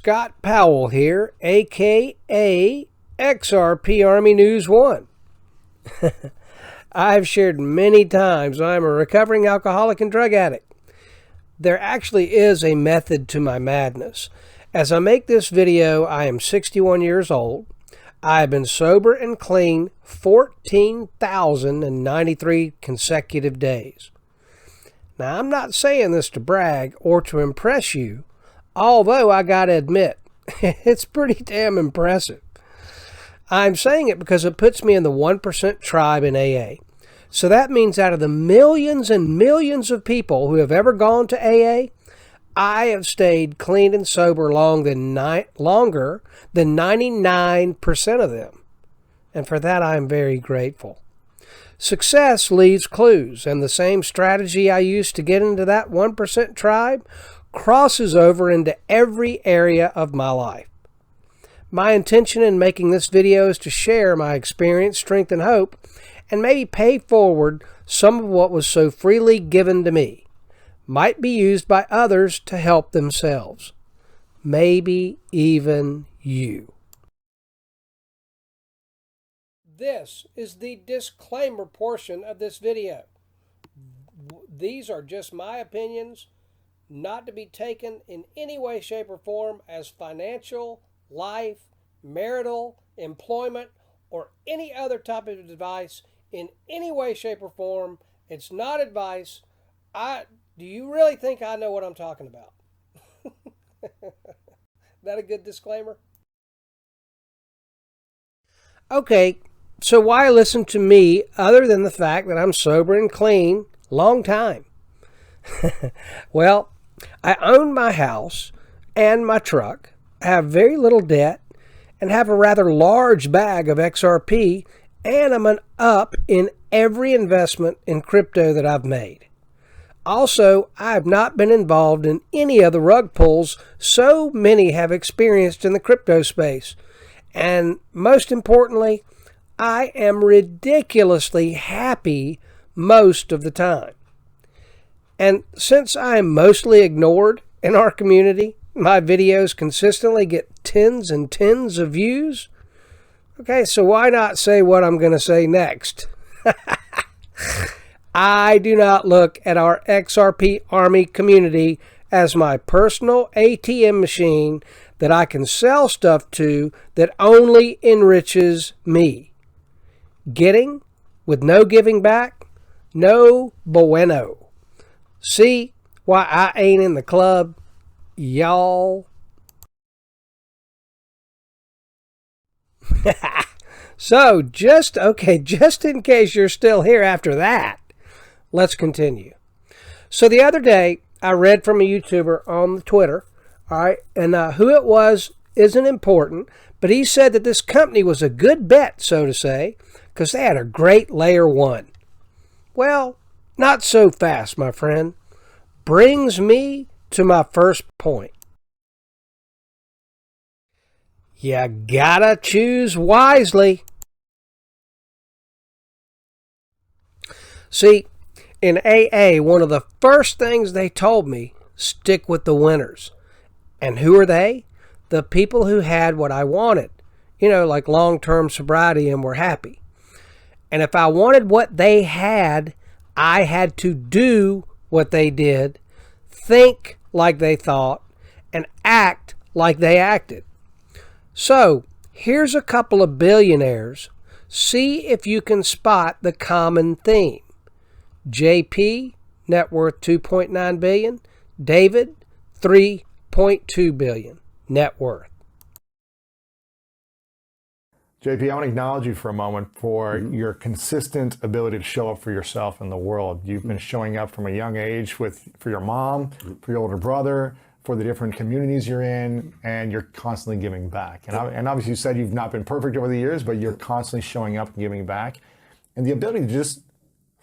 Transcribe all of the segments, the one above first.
Scott Powell here, aka XRP Army News 1. I've shared many times I'm a recovering alcoholic and drug addict. There actually is a method to my madness. As I make this video, I am 61 years old. I have been sober and clean 14,093 consecutive days. Now, I'm not saying this to brag or to impress you, although I gotta admit, it's pretty damn impressive. I'm saying it because it puts me in the 1% tribe in AA. So that means out of the millions and millions of people who have ever gone to AA, I have stayed clean and sober longer than 99% of them. And for that, I am very grateful. Success leaves clues, and the same strategy I used to get into that 1% tribe crosses over into every area of my life. My intention in making this video is to share my experience, strength, and hope, and maybe pay forward some of what was so freely given to me. Might be used by others to help themselves. Maybe even you. This is the disclaimer portion of this video. These are just my opinions, not to be taken in any way, shape, or form as financial, life, marital, employment, or any other type of advice in any way, shape, or form. It's not advice. Do you really think I know what I'm talking about? That a good disclaimer? Okay, so why listen to me other than the fact that I'm sober and clean long time? Well, I own my house and my truck, have very little debt, and have a rather large bag of XRP, and I'm an up in every investment in crypto that I've made. Also, I have not been involved in any of the rug pulls so many have experienced in the crypto space. And most importantly, I am ridiculously happy most of the time. And since I am mostly ignored in our community, my videos consistently get tens and tens of views. Okay, so why not say what I'm going to say next? I do not look at our XRP Army community as my personal ATM machine that I can sell stuff to that only enriches me. Getting with no giving back? No bueno. See why I ain't in the club, y'all? So, just in case you're still here after that, let's continue. So the other day, I read from a YouTuber on the Twitter, all right, and who it was isn't important, but he said that this company was a good bet, so to say, because they had a great layer one. Well, not so fast, my friend. Brings me to my first point. You gotta choose wisely. See, in AA, one of the first things they told me, stick with the winners. And who are they? The people who had what I wanted. Like long-term sobriety and were happy. And if I wanted what they had, I had to do what they did, think like they thought, and act like they acted. So, here's a couple of billionaires. See if you can spot the common theme. JP, net worth $2.9 billion. David, $3.2 billion net worth. JP, I want to acknowledge you for a moment for your consistent ability to show up for yourself in the world. You've been showing up from a young age for your mom, for your older brother, for the different communities you're in, and you're constantly giving back. And obviously you said you've not been perfect over the years, but you're constantly showing up and giving back. And the ability to just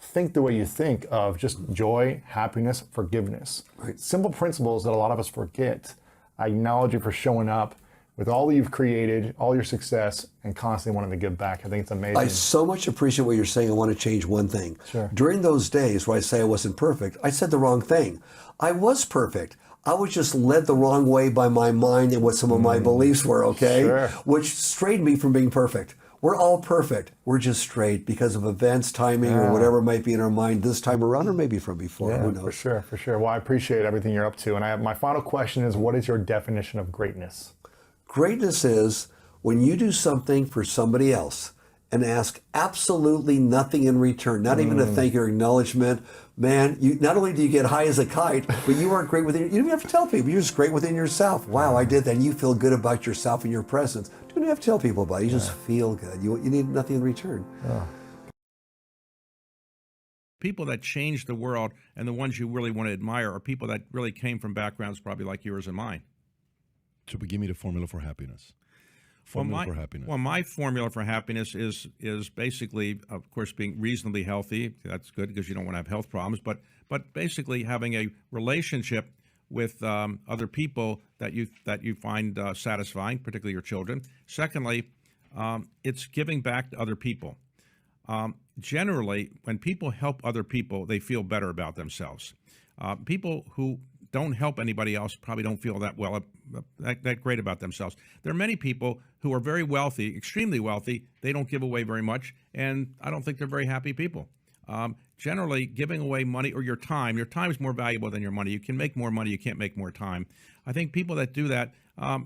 think the way you think of just joy, happiness, forgiveness. Right. Simple principles that a lot of us forget. I acknowledge you for showing up with all that you've created, all your success, and constantly wanting to give back. I think it's amazing. I so much appreciate what you're saying. I want to change one thing. Sure. During those days where I say I wasn't perfect, I said the wrong thing. I was perfect. I was just led the wrong way by my mind and what some of my beliefs were, okay? Sure. Which strayed me from being perfect. We're all perfect. We're just strayed because of events, timing, or whatever might be in our mind this time around, or maybe from before. Who knows? For sure. Well, I appreciate everything you're up to. And my final question is, what is your definition of greatness? Greatness is when you do something for somebody else and ask absolutely nothing in return, not even a thank you or acknowledgement. Man, not only do you get high as a kite, but you are great within. You don't even have to tell people. You're just great within yourself. Wow, I did that. And you feel good about yourself and your presence. You don't have to tell people about it. You just feel good. You need nothing in return. People that change the world and the ones you really want to admire are people that really came from backgrounds probably like yours and mine. So give me the formula for happiness. For happiness. Well, my formula for happiness is basically, of course, being reasonably healthy. That's good because you don't want to have health problems. But basically having a relationship with other people that you find satisfying, particularly your children. Secondly, it's giving back to other people. Generally, when people help other people, they feel better about themselves. People who don't help anybody else probably don't feel that that great about themselves. There are many people who are very wealthy, extremely wealthy. They don't give away very much, and I don't think they're very happy people. Generally, giving away money or your time is more valuable than your money. You can make more money, you can't make more time. I think people that do that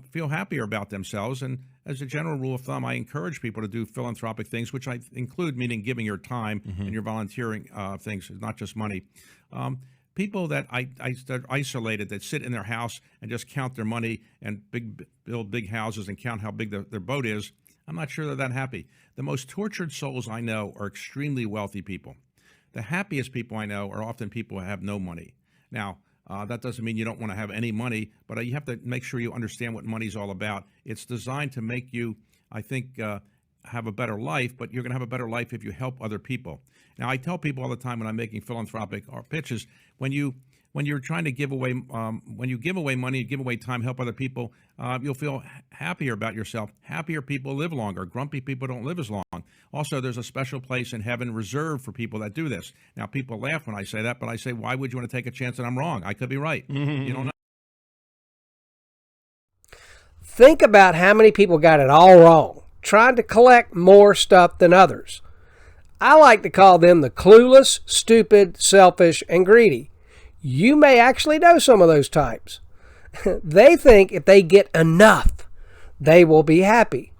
feel happier about themselves, and as a general rule of thumb, I encourage people to do philanthropic things, which I include meaning giving your time and your volunteering things, not just money. People that are isolated, that sit in their house and just count their money and build big houses and count how big their boat is, I'm not sure they're that happy. The most tortured souls I know are extremely wealthy people. The happiest people I know are often people who have no money. Now, that doesn't mean you don't want to have any money, but you have to make sure you understand what money's all about. It's designed to make you, I think, have a better life, but you're going to have a better life if you help other people. Now, I tell people all the time when I'm making philanthropic pitches, when you're trying to give away, when you give away money, give away time, help other people, you'll feel happier about yourself. Happier people live longer. Grumpy people don't live as long. Also, there's a special place in heaven reserved for people that do this. Now, people laugh when I say that, but I say, why would you want to take a chance that I'm wrong? I could be right. You don't know. Think about how many people got it all wrong, trying to collect more stuff than others. I like to call them the clueless, stupid, selfish, and greedy. You may actually know some of those types. They think if they get enough, they will be happy.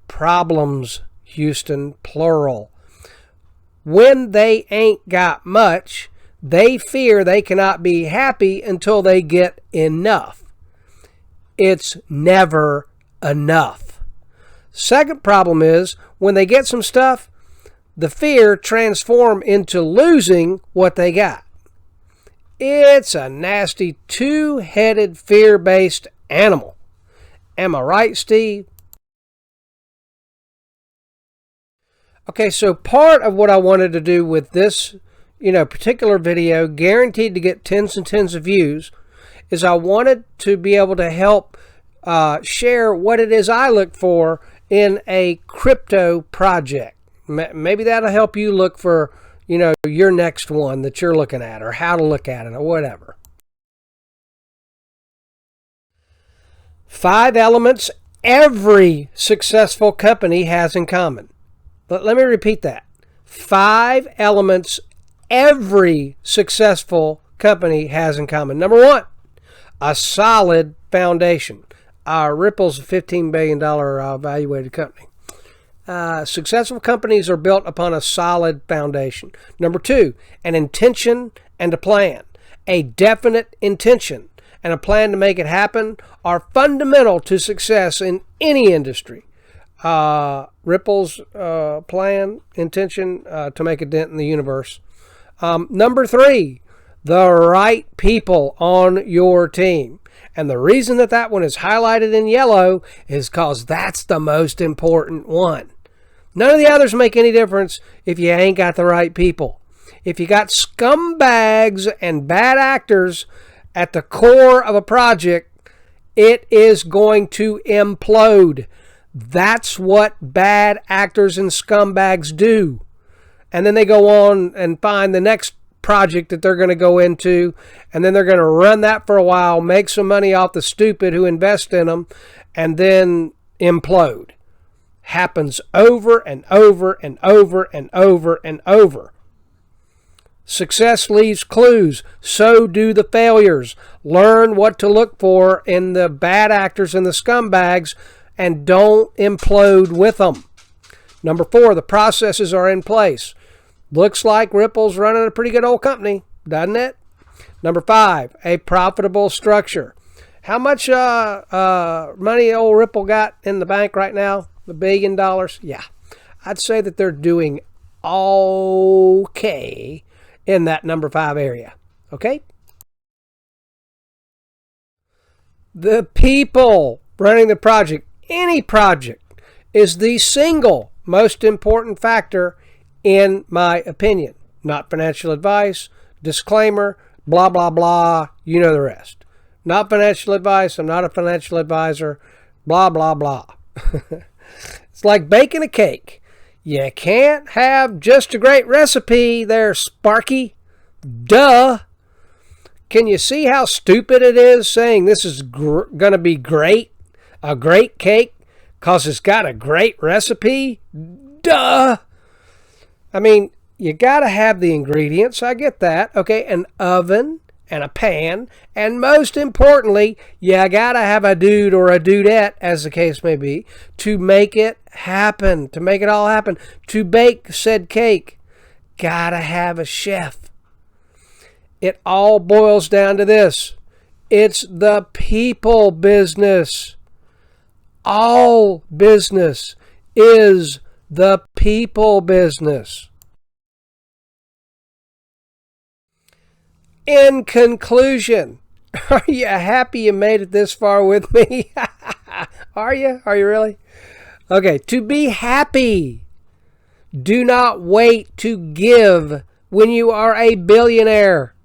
Problems, Houston, plural. When they ain't got much, they fear they cannot be happy until they get enough. It's never enough. Second problem is when they get some stuff, the fear transforms into losing what they got. It's a nasty two-headed fear-based animal. Am I right, Steve? Okay, so part of what I wanted to do with this, particular video, guaranteed to get tens and tens of views, is I wanted to be able to help share what it is I look for in a crypto project. Maybe that'll help you look for, your next one that you're looking at, or how to look at it, or whatever. 5 elements every successful company has in common. But let me repeat that. 5 elements every successful company has in common. Number 1, a solid foundation. Ripple's a $15 billion valuated company. Successful companies are built upon a solid foundation. Number 2, an intention and a plan. A definite intention and a plan to make it happen are fundamental to success in any industry. Ripple's plan, intention to make a dent in the universe. Number 3, the right people on your team. And the reason that one is highlighted in yellow is because that's the most important one. None of the others make any difference if you ain't got the right people. If you got scumbags and bad actors at the core of a project, it is going to implode. That's what bad actors and scumbags do. And then they go on and find the next project that they're going to go into, and then they're going to run that for a while, make some money off the stupid who invest in them, and then implode. Happens over and over and over and over and over. Success leaves clues. So do the failures. Learn what to look for in the bad actors and the scumbags, and don't implode with them. Number 4, the processes are in place. Looks like Ripple's running a pretty good old company, doesn't it? Number 5, a profitable structure. How much money old Ripple got in the bank right now? $1 billion? Yeah. I'd say that they're doing okay in that number 5 area. Okay? The people running the project, any project, is the single most important factor in my opinion. Not financial advice, disclaimer, blah, blah, blah, you know the rest. Not financial advice, I'm not a financial advisor, blah, blah, blah. It's like baking a cake. You can't have just a great recipe there, Sparky. Duh. Can you see how stupid it is saying this is going to be great? A great cake because it's got a great recipe? Duh. I mean, you got to have the ingredients. I get that. Okay, an oven and a pan. And most importantly, you got to have a dude or a dudette, as the case may be, to make it happen, to make it all happen. To bake said cake, got to have a chef. It all boils down to this. It's the people business. All business is the people business. In conclusion, are you happy you made it this far with me? Are you? Are you really? Okay, to be happy, do not wait to give when you are a billionaire.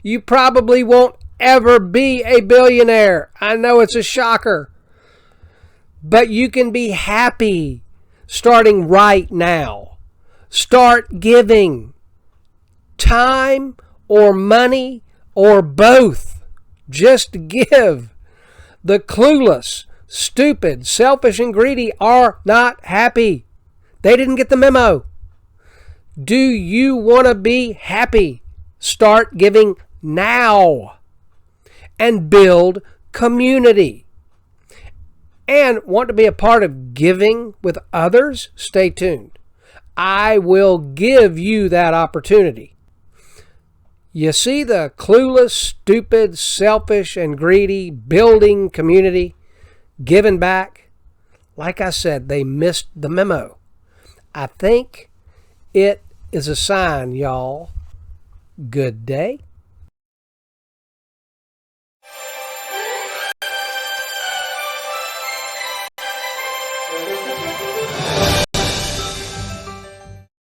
You probably won't ever be a billionaire. I know it's a shocker. But you can be happy starting right now. Start giving. Time or money or both. Just give. The clueless, stupid, selfish, and greedy are not happy. They didn't get the memo. Do you want to be happy? Start giving now. And build community. And want to be a part of giving with others? Stay tuned. I will give you that opportunity. You see the clueless, stupid, selfish, and greedy building community, giving back? Like I said, they missed the memo. I think it is a sign, y'all. Good day.